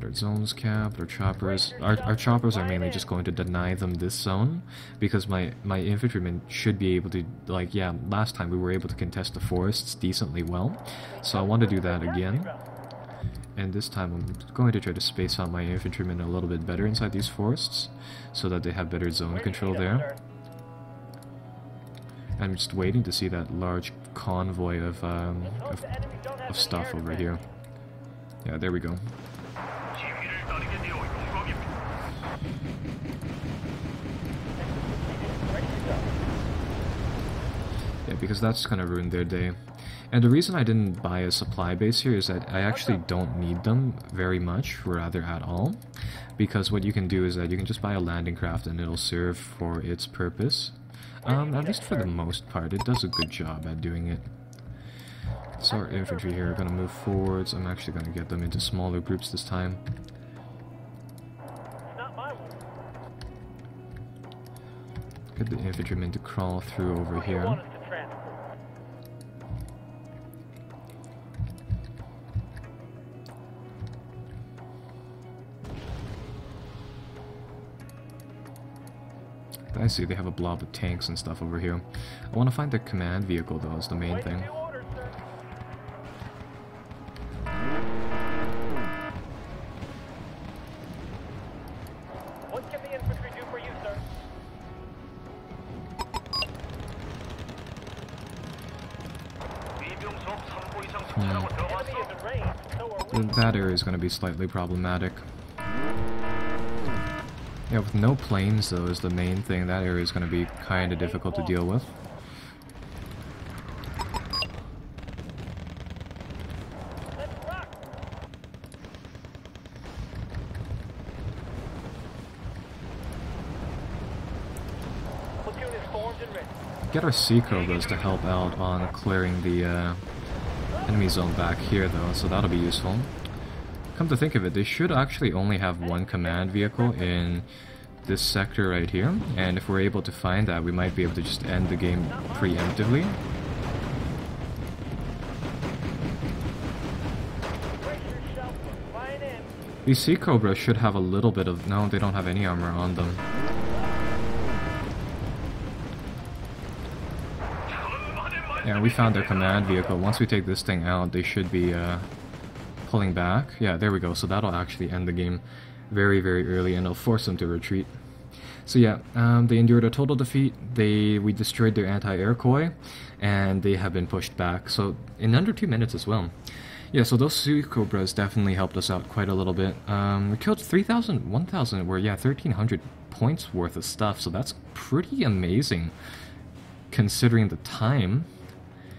Their zones capped, our choppers. Our choppers are mainly just going to deny them this zone, because my infantrymen should be able to, like, yeah, last time we were able to contest the forests decently well, so I want to do that again. And this time I'm going to try to space out my infantrymen a little bit better inside these forests, so that they have better zone control there. I'm just waiting to see that large convoy of stuff over here. Yeah, there we go. Yeah, because that's gonna ruin their day. And the reason I didn't buy a supply base here is that I actually don't need them very much, rather at all. Because what you can do is that you can just buy a landing craft and it'll serve for its purpose. At least for the most part, it does a good job at doing it. So our infantry here are gonna move forwards. I'm actually gonna get them into smaller groups this time. Get the infantrymen to crawl through over here. I see they have a blob of tanks and stuff over here. I want to find their command vehicle though, is the main thing. What can the infantry do for you, sir? That area is going to be slightly problematic. Yeah, with no planes though is the main thing. That area is going to be kind of difficult to deal with. Get our Sea Cobras to help out on clearing the enemy zone back here though, so that'll be useful. Come to think of it, they should actually only have one command vehicle in this sector right here, and if we're able to find that, we might be able to just end the game preemptively. These Sea Cobras should have a little bit of... no, they don't have any armor on them. Yeah, we found their command vehicle. Once we take this thing out, they should be pulling back. Yeah, there we go. So that'll actually end the game very, very early, and it'll force them to retreat. So yeah, they endured a total defeat. We destroyed their anti-air koi, and they have been pushed back. So in under 2 minutes as well. Yeah, so those Sea Cobras definitely helped us out quite a little bit. We killed 3,000, 1,000, or yeah, 1,300 points worth of stuff. So that's pretty amazing, considering the time.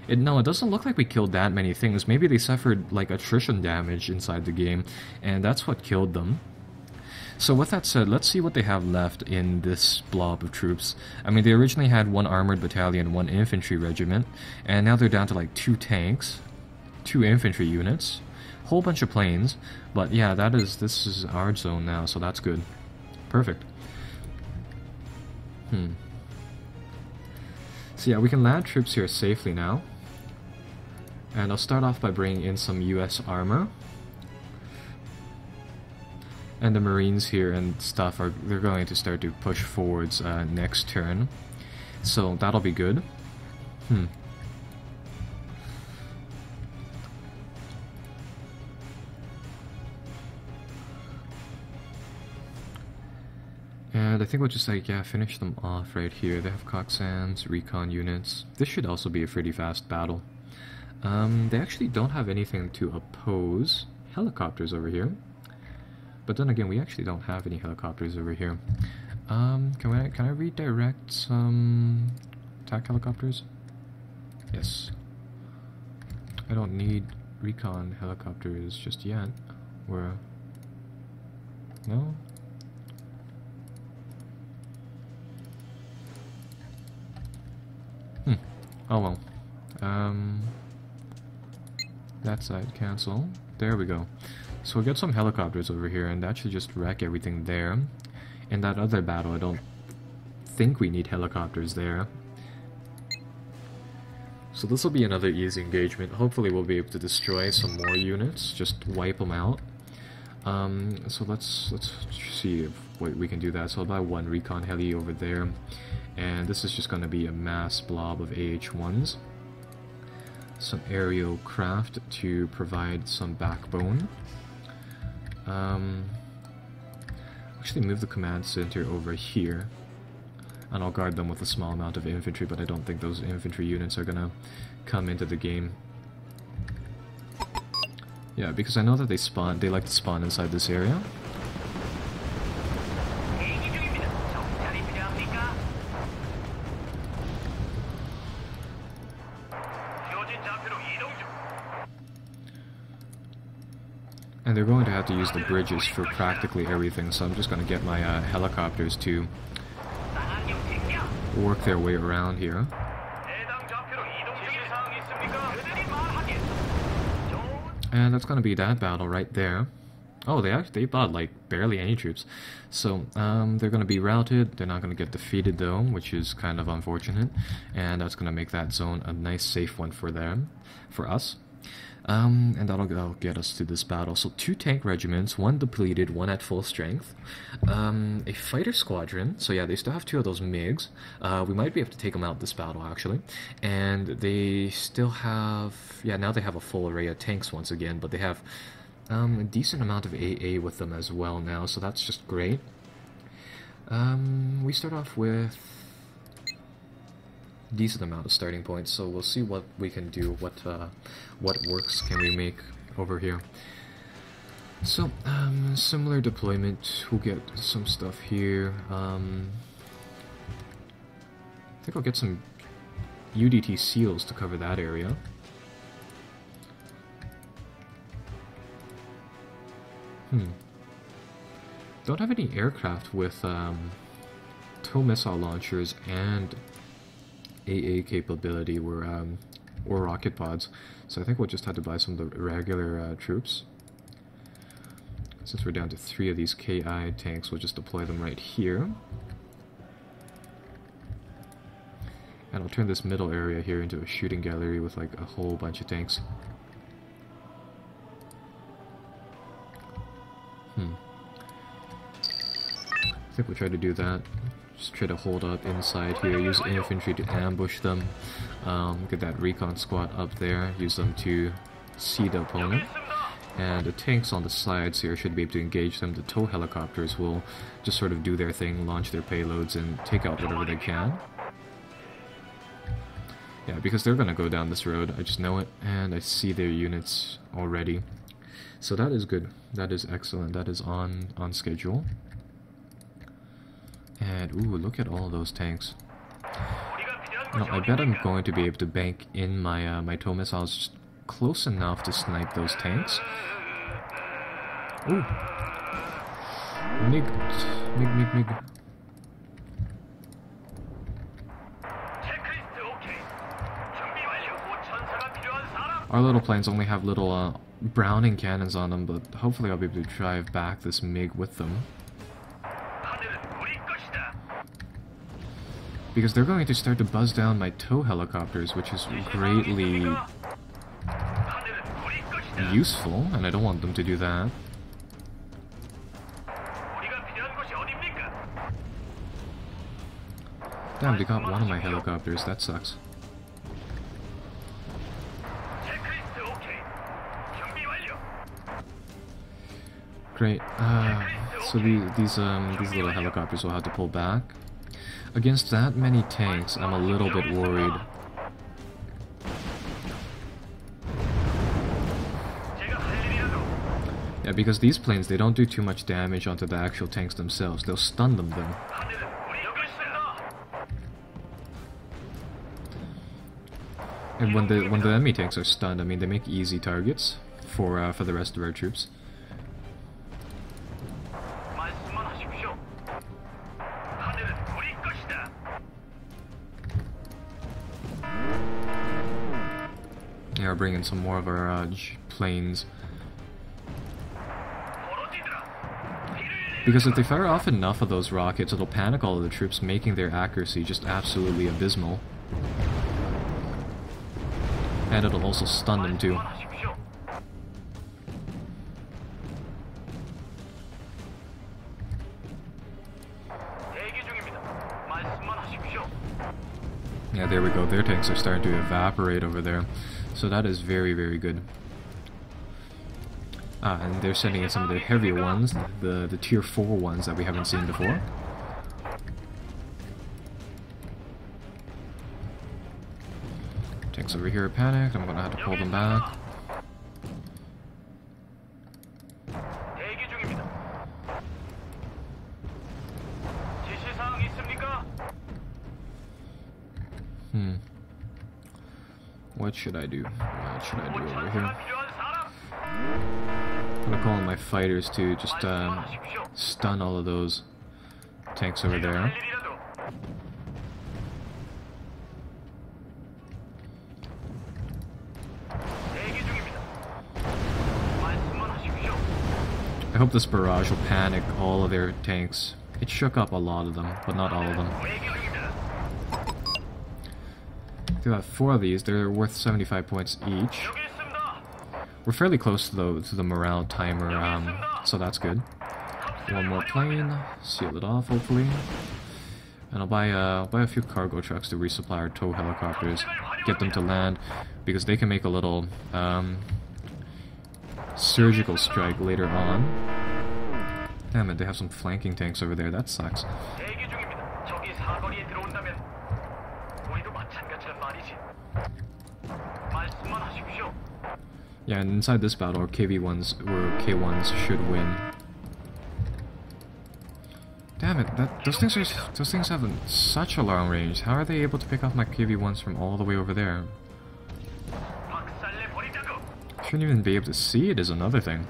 No, it doesn't look like we killed that many things. Maybe they suffered like attrition damage inside the game, and that's what killed them. So with that said, let's see what they have left in this blob of troops. I mean, they originally had 1 armored battalion, 1 infantry regiment, and now they're down to like 2 tanks, 2 infantry units, whole bunch of planes. But yeah, this is our zone now, so that's good. Perfect. So yeah, we can land troops here safely now. And I'll start off by bringing in some US armor. And the Marines here and stuff they're going to start to push forwards next turn. So that'll be good. And I think we'll just like, yeah, finish them off right here. They have Coxswains, recon units. This should also be a pretty fast battle. They actually don't have anything to oppose helicopters over here. But then again, we actually don't have any helicopters over here. Can I redirect some attack helicopters? Yes. I don't need recon helicopters just yet. Or... no? Oh well. That side cancel. There we go. So we'll get some helicopters over here, and that should just wreck everything there. In that other battle, I don't think we need helicopters there. So this will be another easy engagement. Hopefully we'll be able to destroy some more units, just wipe them out. So let's see if we can do that. So I'll buy one recon heli over there, and this is just going to be a mass blob of AH-1s. Some aerial craft to provide some backbone. Actually move the command center over here, and I'll guard them with a small amount of infantry, but I don't think those infantry units are gonna come into the game. Yeah, because I know that they like to spawn inside this area. And they're going to have to use the bridges for practically everything, so I'm just going to get my helicopters to work their way around here. And that's going to be that battle right there. Oh, they bought like barely any troops. So they're going to be routed. They're not going to get defeated though, which is kind of unfortunate. And that's going to make that zone a nice safe one for us. And that'll get us to this battle. So 2 tank regiments, 1 depleted, 1 at full strength. A fighter squadron. So yeah, they still have 2 of those MiGs. We might be able to take them out this battle, actually. And they still have... Yeah, now they have a full array of tanks once again, but they have a decent amount of AA with them as well now, so that's just great. We start off with decent amount of starting points, so we'll see what we can do, what works can we make over here. So similar deployment, we'll get some stuff here. I think I'll get some UDT SEALs to cover that area. Don't have any aircraft with tow missile launchers and AA capability or rocket pods, so I think we'll just have to buy some of the regular troops. Since we're down to 3 of these KI tanks, we'll just deploy them right here. And I'll turn this middle area here into a shooting gallery with like a whole bunch of tanks. I think we'll try to do that. Just try to hold up inside here, use infantry to ambush them. Get that recon squad up there, use them to see the opponent. And the tanks on the sides here should be able to engage them. The tow helicopters will just sort of do their thing, launch their payloads, and take out whatever they can. Yeah, because they're gonna go down this road, I just know it, and I see their units already. So that is good. That is excellent. That is on schedule. And ooh, look at all those tanks. Now, I bet I'm going to be able to bank in my my tow missiles just close enough to snipe those tanks. Ooh. MiG. Our little planes only have little Browning cannons on them, but hopefully I'll be able to drive back this MiG with them. Because they're going to start to buzz down my tow helicopters, which is greatly useful, and I don't want them to do that. Damn, they got one of my helicopters, that sucks. Great, so these little helicopters will have to pull back. Against that many tanks, I'm a little bit worried. Yeah, because these planes, they don't do too much damage onto the actual tanks themselves. They'll stun them though. And when the enemy tanks are stunned, I mean, they make easy targets for the rest of our troops. Yeah, we're bringing some more of our planes. Because if they fire off enough of those rockets, it'll panic all of the troops, making their accuracy just absolutely abysmal. And it'll also stun them too. Yeah, there we go. Their tanks are starting to evaporate over there. So that is very, very good. And they're sending in some of their heavier ones, the tier 4 ones that we haven't seen before. Tanks over here are panicked. I'm gonna have to pull them back. What should I do? What should I do over here? I'm gonna call on my fighters to just stun all of those tanks over there. I hope this barrage will panic all of their tanks. It shook up a lot of them, but not all of them. We got 4 of these. They're worth 75 points each. We're fairly close to the morale timer, so that's good. One more plane, seal it off hopefully, and I'll buy a few cargo trucks to resupply our tow helicopters, get them to land, because they can make a little surgical strike later on. Damn it, they have some flanking tanks over there. That sucks. Yeah, and inside this battle, our KV-1s or K-1s should win. Damn it! Those things have such a long range. How are they able to pick off my KV-1s from all the way over there? Shouldn't even be able to see it is another thing.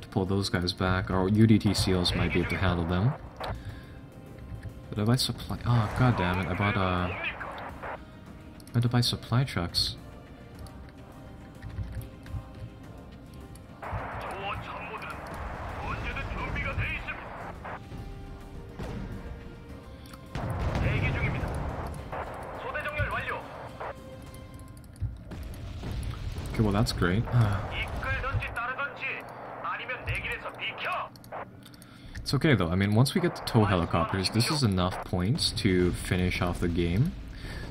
To pull those guys back, our UDT seals might be able to handle them. But if I supply, oh god damn it! I had to buy supply trucks. Okay, well that's great. It's okay though, I mean once we get the tow helicopters, this is enough points to finish off the game.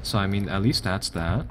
So I mean, at least that's that.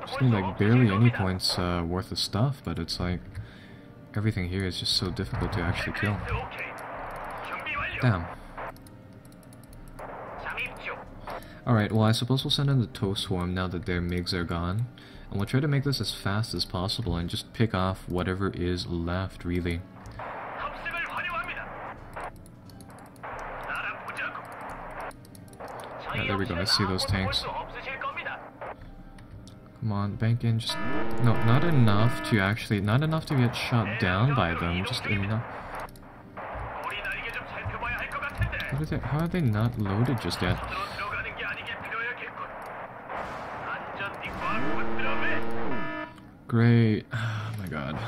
Just need like barely any points worth of stuff, but it's like everything here is just so difficult to actually kill. Damn. Alright, well I suppose we'll send in the tow swarm now that their MiGs are gone. And we'll try to make this as fast as possible and just pick off whatever is left, really. Yeah, there we go, I see those tanks. Come on, bank in, just... No, not enough to actually... Not enough to get shot down by them, just enough... How are they not loaded just yet? Great. Oh my god.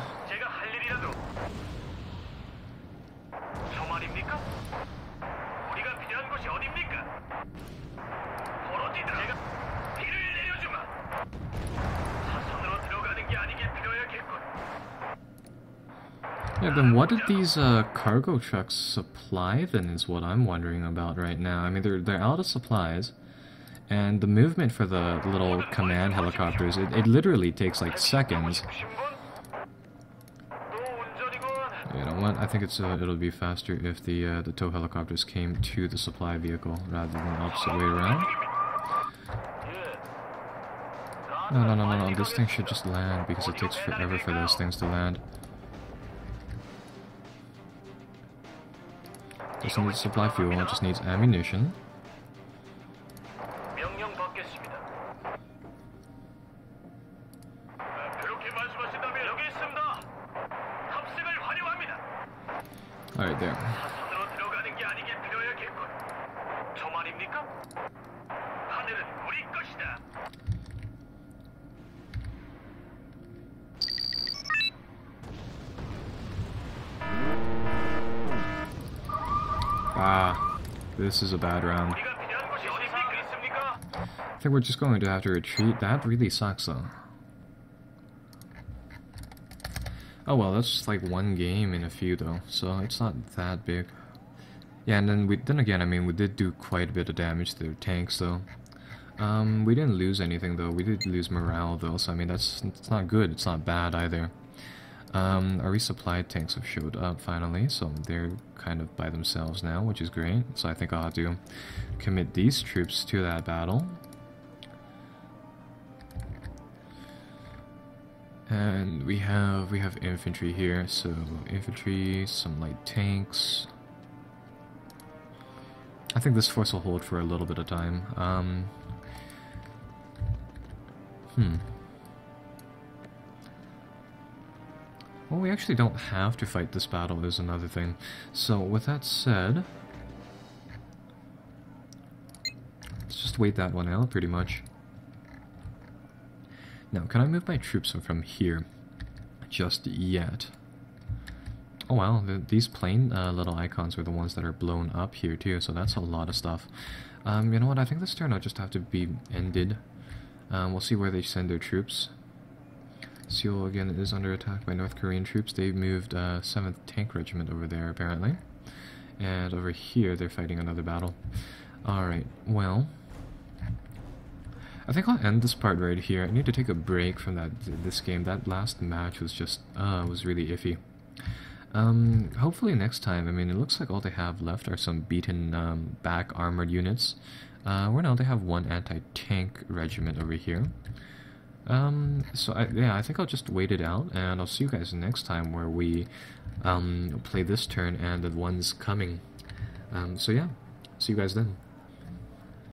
Yeah, then what did these cargo trucks supply then is what I'm wondering about right now. I mean, they're out of supplies, and the movement for the little command helicopters, it literally takes like seconds. You know what? I think it'll be faster if the tow helicopters came to the supply vehicle rather than the opposite way around. No, this thing should just land because it takes forever for those things to land. Doesn't need supply fuel, it just needs ammunition. Alright, there. 사선으로 들어가는 게 아니게 되어야겠군. 저 말입니까? 하늘은 우리 것이다. Ah, this is a bad round. 우리가 필요한 곳이 어디 있습니까? I think we're just going to have to retreat. That really sucks, though. Oh well, that's just like one game in a few, though, so it's not that big. Yeah, and then again, I mean, we did do quite a bit of damage to their tanks, though. We didn't lose anything, though. We did lose morale, though, so I mean, it's not good. It's not bad either. Our resupply tanks have showed up finally, so they're kind of by themselves now, which is great. So I think I'll have to commit these troops to that battle. And we have infantry here, so infantry, some light tanks. I think this force will hold for a little bit of time. Well, we actually don't have to fight this battle, is another thing. So, with that said, let's just wait that one out, pretty much. Now, can I move my troops from here? Just yet. Oh wow, these plain little icons are the ones that are blown up here too, so that's a lot of stuff. You know what, I think this turn will just have to be ended. We'll see where they send their troops. Seoul again is under attack by North Korean troops. They've moved 7th Tank Regiment over there apparently. And over here they're fighting another battle. Alright, well, I think I'll end this part right here. I need to take a break from this game. That last match was just, was really iffy. Hopefully next time, I mean, it looks like all they have left are some beaten back armored units. Well, now they have one anti-tank regiment over here. So yeah, I think I'll just wait it out, and I'll see you guys next time where we play this turn and the ones coming. So yeah, see you guys then.